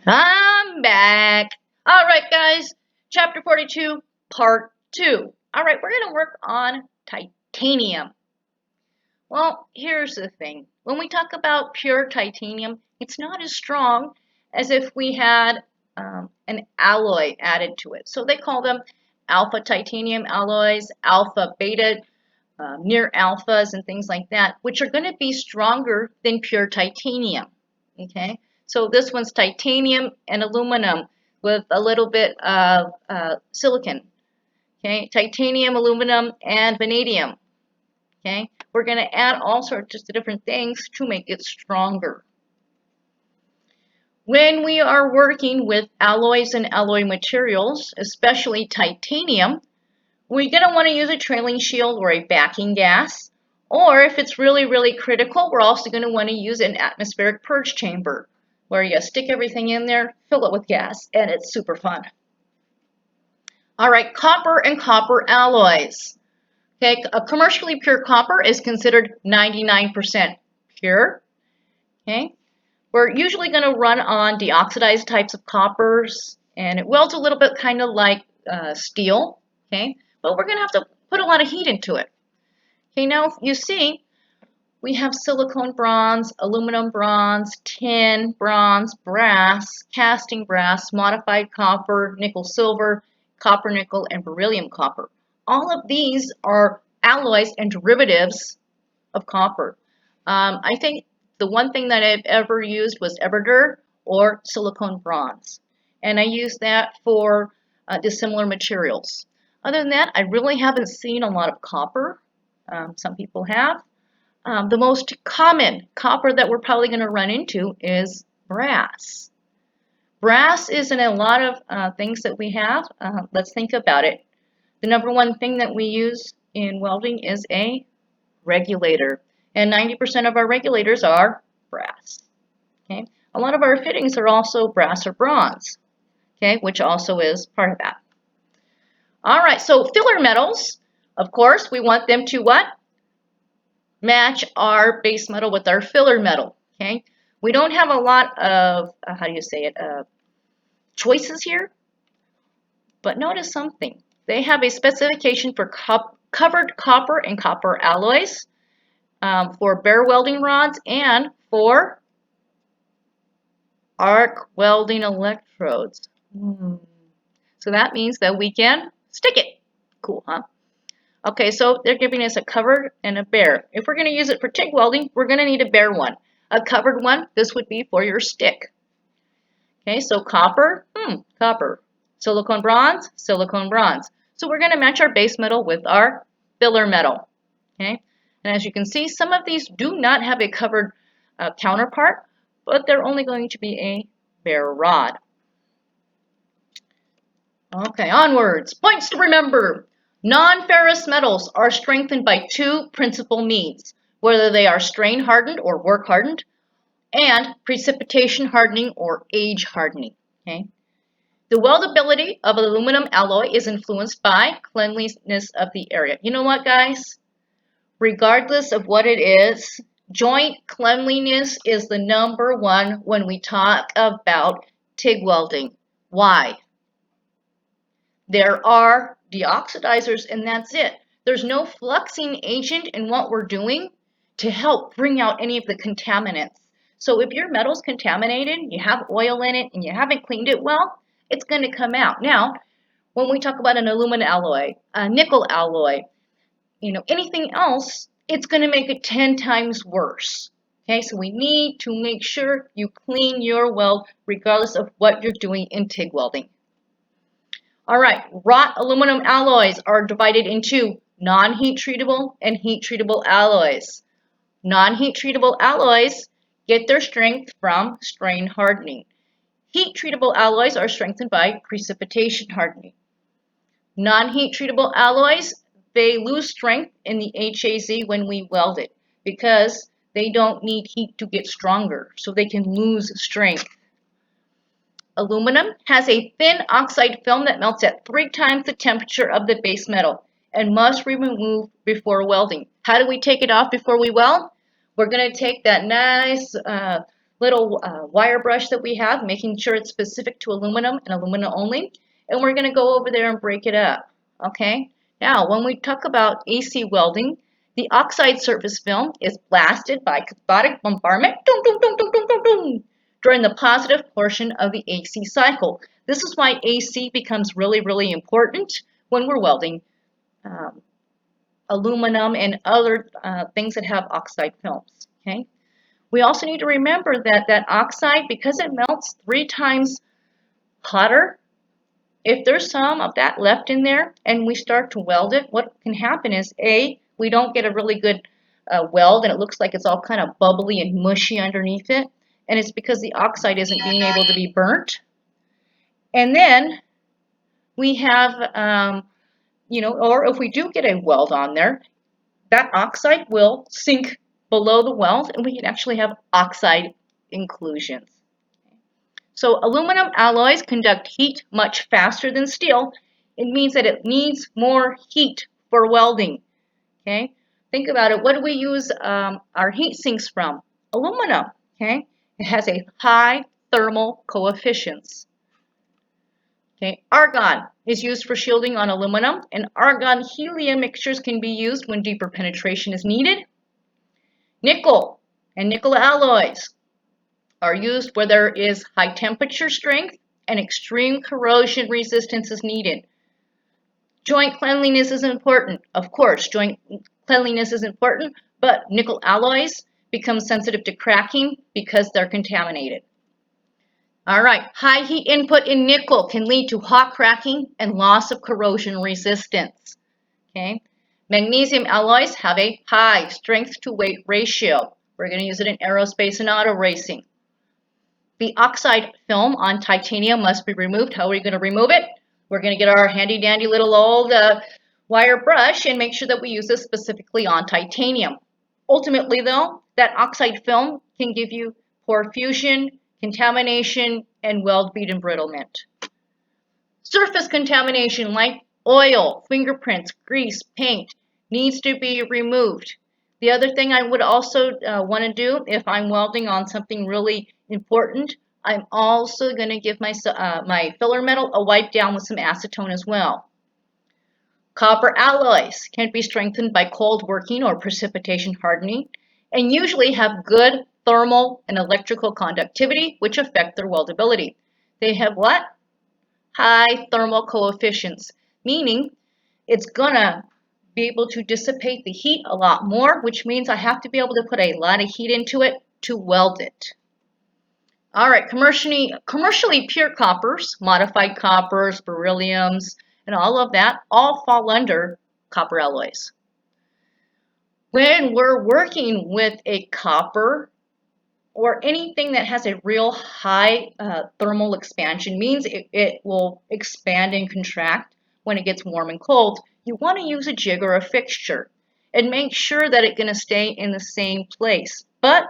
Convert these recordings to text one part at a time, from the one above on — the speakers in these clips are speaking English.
I'm back. All right, guys. Chapter 42, Part 2. All right, we're going to work on titanium. Well, here's the thing. When we talk about pure titanium, it's not as strong as if we had an alloy added to it. So they call them alpha titanium alloys, alpha, beta, near alphas, and things like that, which are going to be stronger than pure titanium. Okay, so this one's titanium and aluminum with a little bit of silicon. Okay, titanium, aluminum, and vanadium. Okay, we're going to add all sorts of different things to make it stronger. When we are working with alloys and alloy materials, especially titanium, we're going to want to use a trailing shield or a backing gas. Or if it's really critical, we're also going to want to use an atmospheric purge chamber, where you stick everything in there, fill it with gas, and it's super fun. All right, copper and copper alloys. Okay, a commercially pure copper is considered 99% pure. Okay, we're usually going to run on deoxidized types of coppers, and it welds a little bit kind of like steel. Okay, but we're going to have to put a lot of heat into it. Okay, now you see we have silicone bronze, aluminum bronze, tin, bronze, brass, casting brass, modified copper, nickel silver, copper nickel, and beryllium copper. All of these are alloys and derivatives of copper. I think the one thing that I've ever used was Everdur or silicone bronze. And I use that for dissimilar materials. Other than that, I really haven't seen a lot of copper. Some people have. The most common copper that we're probably going to run into is brass. Brass is in a lot of things that we have. Let's think about it. The number one thing that we use in welding is a regulator. And 90% of our regulators are brass. Okay? A lot of our fittings are also brass or bronze, okay, which also is part of that. All right, so filler metals, of course, we want them to what? Match our base metal with our filler metal. Okay, we don't have a lot of choices here, but notice something. They have a specification for covered copper and copper alloys, for bare welding rods, and for arc welding electrodes. So that means that we can stick it. Cool, huh? Okay, so they're giving us a covered and a bare. If we're going to use it for TIG welding, we're going to need a bare one. A covered one, this would be for your stick. Okay, so copper, copper. Silicone bronze, silicone bronze. So we're going to match our base metal with our filler metal. Okay, and as you can see, some of these do not have a covered counterpart, but they're only going to be a bare rod. Okay, onwards. Points to remember. Non-ferrous metals are strengthened by two principal means, whether they are strain hardened or work hardened, and precipitation hardening or age hardening. Okay? The weldability of an aluminum alloy is influenced by cleanliness of the area. You know what, guys? Regardless of what it is, joint cleanliness is the number one when we talk about TIG welding. Why? There are deoxidizers, and that's it. There's no fluxing agent in what we're doing to help bring out any of the contaminants. So if your metal's contaminated, you have oil in it, and you haven't cleaned it well, it's going to come out. Now, when we talk about an aluminum alloy, a nickel alloy, anything else, it's going to make it 10 times worse. Okay, so we need to make sure you clean your weld regardless of what you're doing in TIG welding. All right, wrought aluminum alloys are divided into non-heat treatable and heat treatable alloys. Non-heat treatable alloys get their strength from strain hardening. Heat treatable alloys are strengthened by precipitation hardening. Non-heat treatable alloys, they lose strength in the HAZ when we weld it because they don't need heat to get stronger, so they can lose strength. Aluminum has a thin oxide film that melts at 3 times the temperature of the base metal and must be removed before welding. How do we take it off before we weld? We're going to take that nice little wire brush that we have, making sure it's specific to aluminum and aluminum only. And we're going to go over there and break it up. Okay? Now, when we talk about AC welding, the oxide surface film is blasted by cathodic bombardment during the positive portion of the AC cycle. This is why AC becomes really, really important when we're welding aluminum and other things that have oxide films. Okay? We also need to remember that that oxide, because it melts 3 times hotter, if there's some of that left in there and we start to weld it, what can happen is A, we don't get a really good weld and it looks like it's all kind of bubbly and mushy underneath it. And it's because the oxide isn't being able to be burnt. And then we have, or if we do get a weld on there, that oxide will sink below the weld and we can actually have oxide inclusions. So aluminum alloys conduct heat much faster than steel. It means that it needs more heat for welding. Okay, think about it. What do we use our heat sinks from? Aluminum. Okay, it has a high thermal coefficients. Okay, argon is used for shielding on aluminum, and argon helium mixtures can be used when deeper penetration is needed. Nickel and nickel alloys are used where there is high temperature strength and extreme corrosion resistance is needed. Joint cleanliness is important. Of course, joint cleanliness is important, but nickel alloys become sensitive to cracking because they're contaminated. All right, high heat input in nickel can lead to hot cracking and loss of corrosion resistance. Okay, magnesium alloys have a high strength to weight ratio. We're going to use it in aerospace and auto racing. The oxide film on titanium must be removed. How are we going to remove it? We're going to get our handy dandy little old wire brush and make sure that we use this specifically on titanium. Ultimately though, that oxide film can give you pore fusion, contamination, and weld bead embrittlement. Surface contamination like oil, fingerprints, grease, paint needs to be removed. The other thing I would also want to do if I'm welding on something really important, I'm also going to give my filler metal a wipe down with some acetone as well. Copper alloys can be strengthened by cold working or precipitation hardening and usually have good thermal and electrical conductivity, which affect their weldability. They have what? High thermal coefficients, meaning it's gonna be able to dissipate the heat a lot more, which means I have to be able to put a lot of heat into it to weld it. All right, commercially pure coppers, modified coppers, berylliums, and all of that all fall under copper alloys. When we're working with a copper or anything that has a real high thermal expansion, means it will expand and contract when it gets warm and cold, you want to use a jig or a fixture and make sure that it's going to stay in the same place. But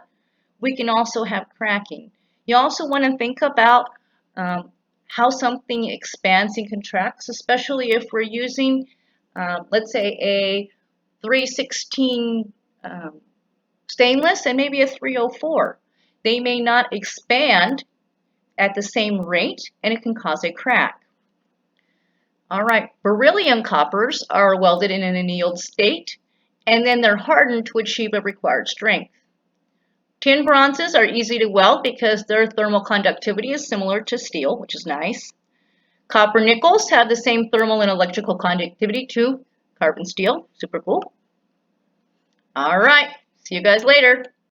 we can also have cracking. You also want to think about how something expands and contracts, especially if we're using, let's say, a 316 stainless and maybe a 304. They may not expand at the same rate, and it can cause a crack. All right, beryllium coppers are welded in an annealed state, and then they're hardened to achieve a required strength. Tin bronzes are easy to weld because their thermal conductivity is similar to steel, which is nice. Copper nickels have the same thermal and electrical conductivity to carbon steel. Super cool. All right, see you guys later.